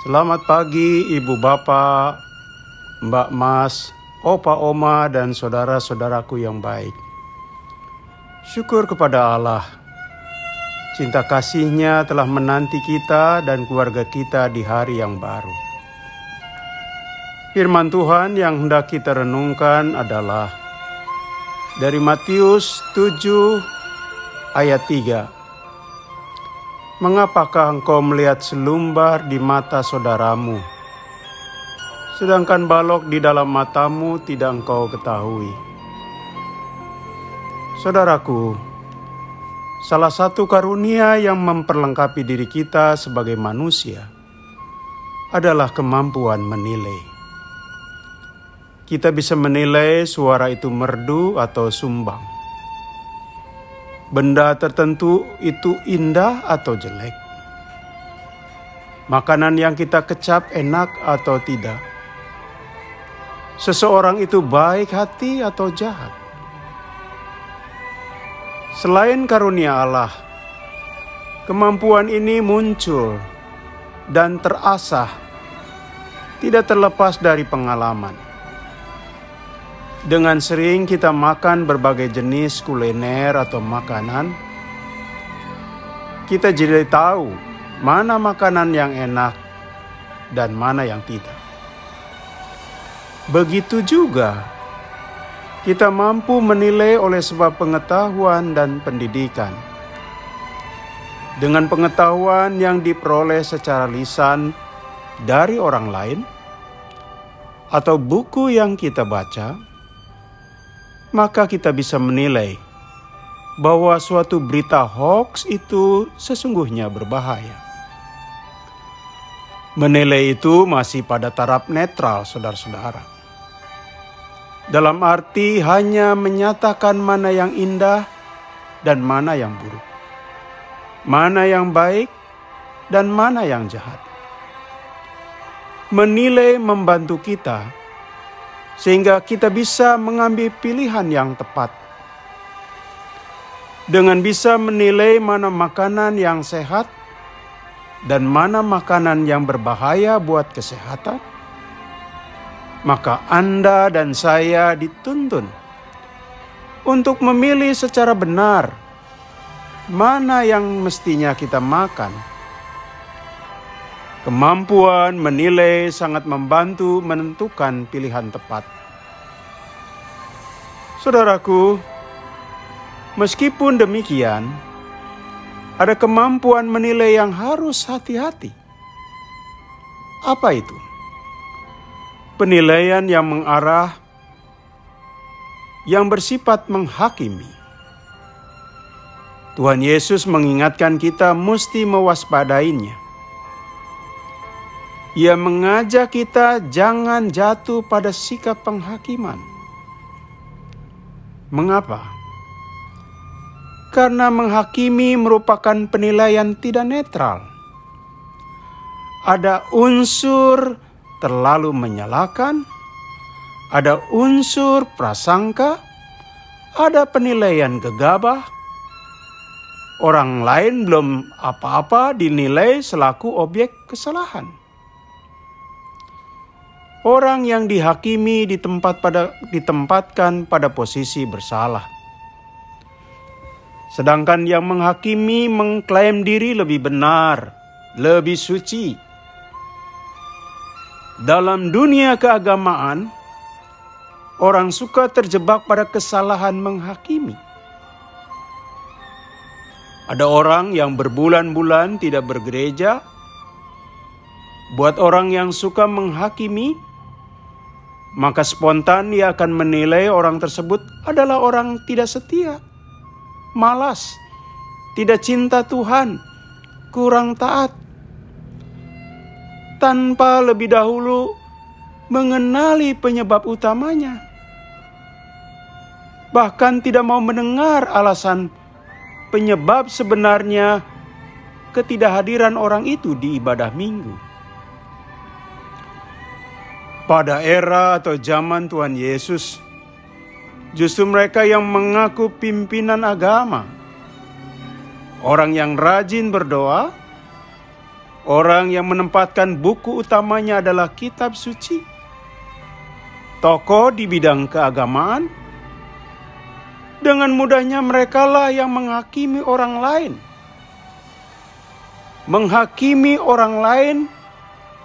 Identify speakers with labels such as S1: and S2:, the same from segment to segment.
S1: Selamat pagi Ibu Bapak, Mbak Mas, Opa Oma dan saudara-saudaraku yang baik. Syukur kepada Allah, cinta kasih-Nya telah menanti kita dan keluarga kita di hari yang baru. Firman Tuhan yang hendak kita renungkan adalah dari Matius 7 ayat 3. Mengapakah engkau melihat selumbar di mata saudaramu, sedangkan balok di dalam matamu tidak engkau ketahui? Saudaraku, salah satu karunia yang memperlengkapi diri kita sebagai manusia adalah kemampuan menilai. Kita bisa menilai suara itu merdu atau sumbang. Benda tertentu itu indah atau jelek. Makanan yang kita kecap enak atau tidak. Seseorang itu baik hati atau jahat. Selain karunia Allah, kemampuan ini muncul dan terasah tidak terlepas dari pengalaman. Dengan sering kita makan berbagai jenis kuliner atau makanan, kita jadi tahu mana makanan yang enak dan mana yang tidak. Begitu juga kita mampu menilai oleh sebab pengetahuan dan pendidikan. Dengan pengetahuan yang diperoleh secara lisan dari orang lain atau buku yang kita baca, maka kita bisa menilai bahwa suatu berita hoax itu sesungguhnya berbahaya. Menilai itu masih pada taraf netral, saudara-saudara. Dalam arti hanya menyatakan mana yang indah dan mana yang buruk, mana yang baik dan mana yang jahat. Menilai membantu kita sehingga kita bisa mengambil pilihan yang tepat. Dengan bisa menilai mana makanan yang sehat dan mana makanan yang berbahaya buat kesehatan, maka Anda dan saya dituntun untuk memilih secara benar mana yang mestinya kita makan. Kemampuan menilai sangat membantu menentukan pilihan tepat. Saudaraku, meskipun demikian, ada kemampuan menilai yang harus hati-hati. Apa itu? Penilaian yang mengarah, yang bersifat menghakimi. Tuhan Yesus mengingatkan kita mesti mewaspadainya. Ia mengajak kita jangan jatuh pada sikap penghakiman. Mengapa? Karena menghakimi merupakan penilaian tidak netral. Ada unsur terlalu menyalahkan, ada unsur prasangka, ada penilaian gegabah. Orang lain belum apa-apa dinilai selaku objek kesalahan. Orang yang dihakimi ditempatkan pada posisi bersalah. Sedangkan yang menghakimi mengklaim diri lebih benar, lebih suci. Dalam dunia keagamaan, orang suka terjebak pada kesalahan menghakimi. Ada orang yang berbulan-bulan tidak bergereja. Buat orang yang suka menghakimi, maka spontan ia akan menilai orang tersebut adalah orang tidak setia, malas, tidak cinta Tuhan, kurang taat, tanpa lebih dahulu mengenali penyebab utamanya. Bahkan tidak mau mendengar alasan penyebab sebenarnya ketidakhadiran orang itu di ibadah minggu. Pada era atau zaman Tuhan Yesus, justru mereka yang mengaku pimpinan agama, orang yang rajin berdoa, Orang yang menempatkan buku utamanya adalah kitab suci. Tokoh di bidang keagamaan. Dengan mudahnya merekalah yang menghakimi orang lain. Menghakimi orang lain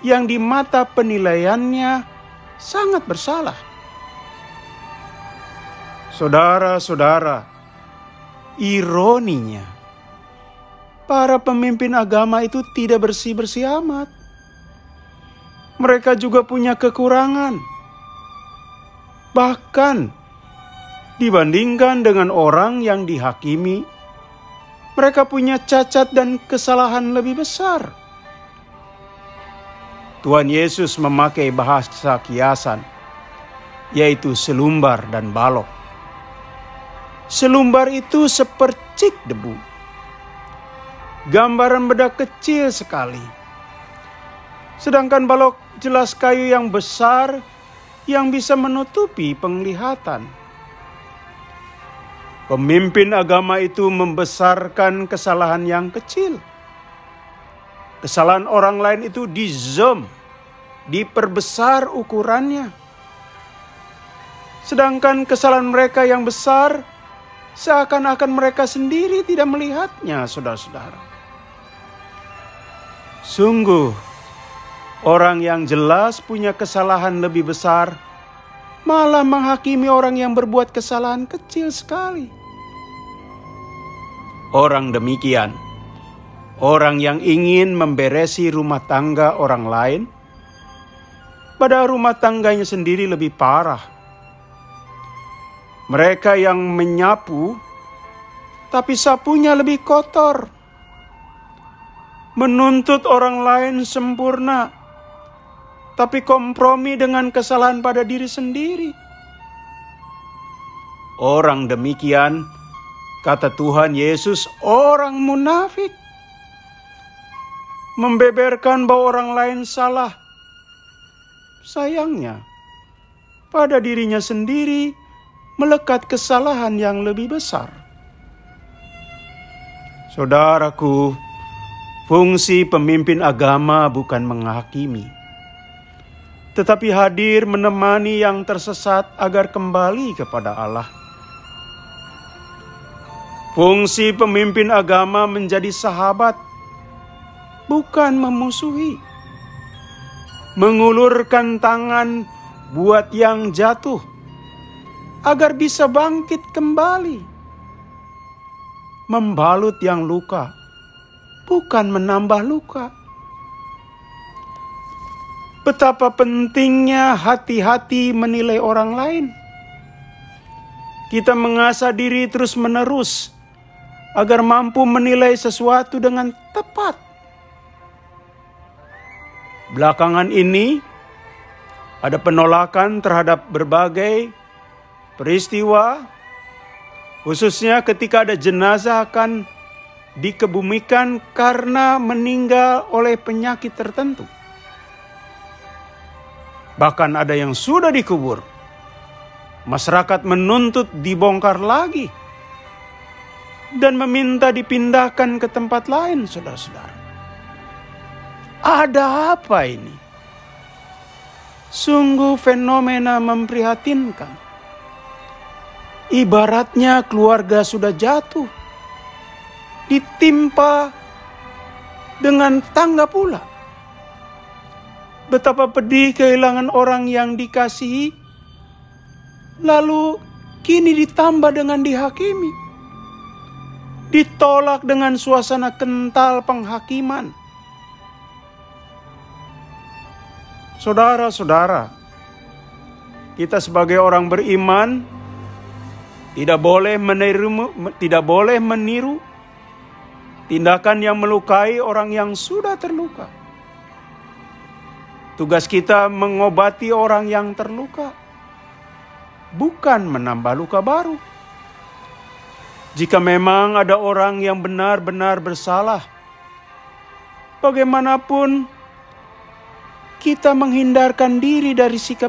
S1: yang di mata penilaiannya sangat bersalah. Saudara-saudara, ironinya, para pemimpin agama itu tidak bersih-bersih amat. Mereka juga punya kekurangan. Bahkan dibandingkan dengan orang yang dihakimi, mereka punya cacat dan kesalahan lebih besar. Tuhan Yesus memakai bahasa kiasan, yaitu selumbar dan balok. Selumbar itu sepercik debu. Gambaran bedak kecil sekali. Sedangkan balok jelas kayu yang besar yang bisa menutupi penglihatan. Pemimpin agama itu membesarkan kesalahan yang kecil. Kesalahan orang lain itu di-zoom, diperbesar ukurannya. Sedangkan kesalahan mereka yang besar, seakan-akan mereka sendiri tidak melihatnya, saudara-saudara. Sungguh, orang yang jelas punya kesalahan lebih besar, malah menghakimi orang yang berbuat kesalahan kecil sekali. Orang demikian, orang yang ingin memberesi rumah tangga orang lain, padahal rumah tangganya sendiri lebih parah. Mereka yang menyapu, tapi sapunya lebih kotor. Menuntut orang lain sempurna, tapi kompromi dengan kesalahan pada diri sendiri. Orang demikian, kata Tuhan Yesus, orang munafik. Membeberkan bahwa orang lain salah. Sayangnya, pada dirinya sendiri melekat kesalahan yang lebih besar. Saudaraku, fungsi pemimpin agama bukan menghakimi, tetapi hadir menemani yang tersesat agar kembali kepada Allah. Fungsi pemimpin agama menjadi sahabat, bukan memusuhi. Mengulurkan tangan buat yang jatuh, agar bisa bangkit kembali. Membalut yang luka, bukan menambah luka. Betapa pentingnya hati-hati menilai orang lain. Kita mengasah diri terus-menerus agar mampu menilai sesuatu dengan tepat. Belakangan ini ada penolakan terhadap berbagai peristiwa, khususnya ketika ada jenazah akan dikebumikan karena meninggal oleh penyakit tertentu. Bahkan ada yang sudah dikubur. Masyarakat menuntut dibongkar lagi dan meminta dipindahkan ke tempat lain, saudara-saudara. Ada apa ini? Sungguh fenomena memprihatinkan. Ibaratnya keluarga sudah jatuh, ditimpa dengan tangga pula. Betapa pedih kehilangan orang yang dikasihi, lalu kini ditambah dengan dihakimi. Ditolak dengan suasana kental penghakiman. Saudara-saudara, kita sebagai orang beriman tidak boleh meniru tindakan yang melukai orang yang sudah terluka. Tugas kita mengobati orang yang terluka, bukan menambah luka baru. Jika memang ada orang yang benar-benar bersalah, bagaimanapun kita menghindarkan diri dari sikap